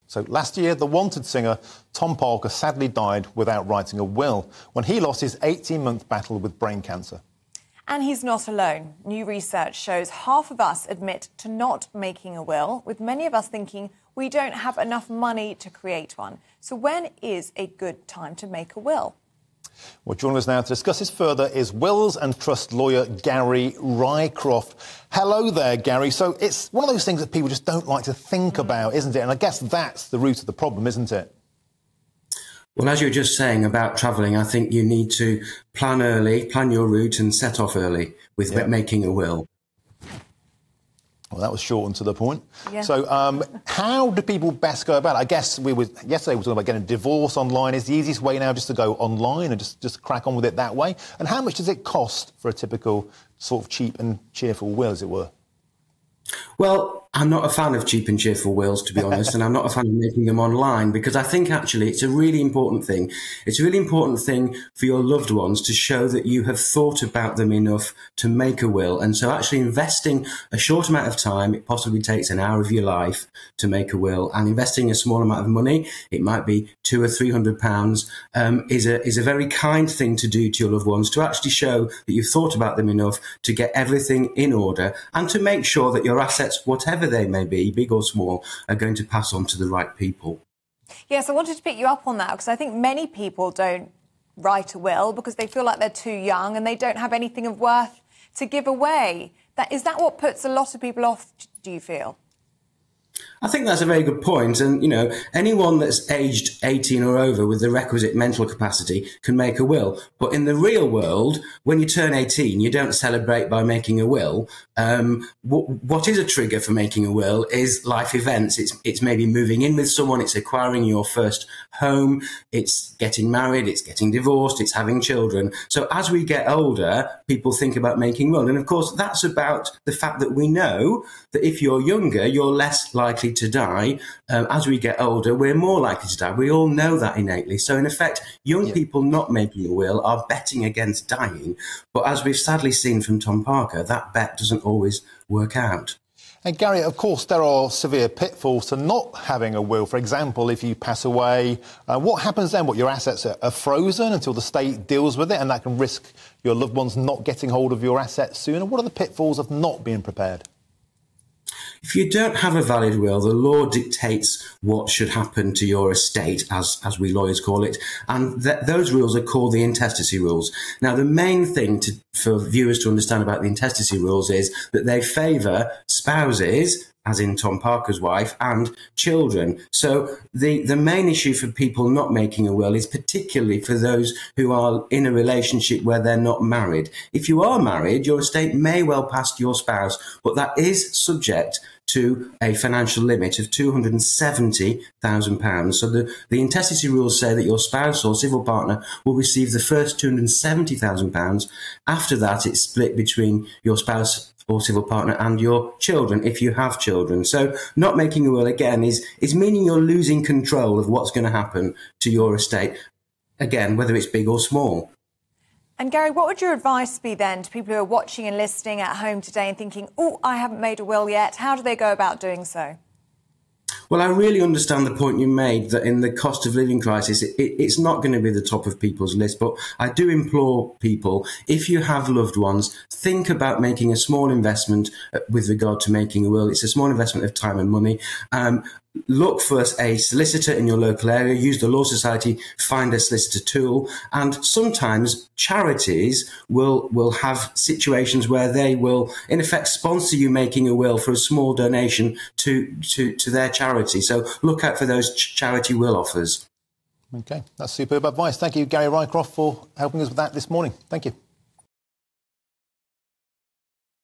So last year, the Wanted singer Tom Parker sadly died without writing a will when he lost his 18-month battle with brain cancer. And he's not alone. New research shows half of us admit to not making a will, with many of us thinking we don't have enough money to create one. So when is a good time to make a will? Well, joining us now to discuss this further is wills and trust lawyer Gary Rycroft. Hello there, Gary. So it's one of those things that people just don't like to think about, isn't it? And I guess that's the root of the problem, isn't it? Well, as you were just saying about travelling, I think you need to plan early, plan your route and set off early with making a will. Well, that was short and to the point. Yeah. So how do people best go about it? I guess yesterday we were talking about getting a divorce online. Is the easiest way now just to go online and just crack on with it that way? And how much does it cost for a typical sort of cheap and cheerful will, as it were? Well, I'm not a fan of cheap and cheerful wills, to be honest, and I'm not a fan of making them online because I think actually it's a really important thing. It's a really important thing for your loved ones to show that you have thought about them enough to make a will. And so actually investing a short amount of time, it possibly takes an hour of your life to make a will, and investing a small amount of money, it might be £200 or £300, is a very kind thing to do to your loved ones to actually show that you've thought about them enough to get everything in order and to make sure that your assets, whatever they may be, big or small, are going to pass on to the right people. Yes, I wanted to pick you up on that because I think many people don't write a will because they feel like they're too young and they don't have anything of worth to give away. Is that what puts a lot of people off, do you feel? I think that's a very good point. And, you know, anyone that's aged 18 or over with the requisite mental capacity can make a will. But in the real world, when you turn 18, you don't celebrate by making a will. What is a trigger for making a will is life events. It's maybe moving in with someone, it's acquiring your first home, it's getting married, it's getting divorced, it's having children. So as we get older, people think about making a will. And of course, that's about the fact that we know that if you're younger, you're less likely to die. As we get older, we're more likely to die. We all know that innately. So in effect, young people not making a will are betting against dying. But as we've sadly seen from Tom Parker, that bet doesn't always work out. And Gary, of course, there are severe pitfalls to not having a will. For example, if you pass away, what happens then? What, your assets are frozen until the state deals with it, and that can risk your loved ones not getting hold of your assets sooner? What are the pitfalls of not being prepared? If you don't have a valid will, the law dictates what should happen to your estate, as we lawyers call it, and those rules are called the intestacy rules. Now, the main thing for viewers to understand about the intestacy rules is that they favour spouses, as in Tom Parker's wife, and children. So the main issue for people not making a will is particularly for those who are in a relationship where they're not married. If you are married, your estate may well pass to your spouse, but that is subject to a financial limit of £270,000. So the intestacy rules say that your spouse or civil partner will receive the first £270,000. After that, it's split between your spouse or civil partner and your children, if you have children. So not making a will, again, is meaning you're losing control of what's going to happen to your estate, again, whether it's big or small. And Gary, what would your advice be then to people who are watching and listening at home today and thinking, oh, I haven't made a will yet? How do they go about doing so? Well, I really understand the point you made that in the cost of living crisis, it's not going to be the top of people's list. But I do implore people, if you have loved ones, think about making a small investment with regard to making a will. It's a small investment of time and money. Look for a solicitor in your local area, use the Law Society Find a Solicitor tool, and sometimes charities will have situations where they will, in effect, sponsor you making a will for a small donation to their charity. So look out for those charity will offers. OK, that's superb advice. Thank you, Gary Rycroft, for helping us with that this morning. Thank you.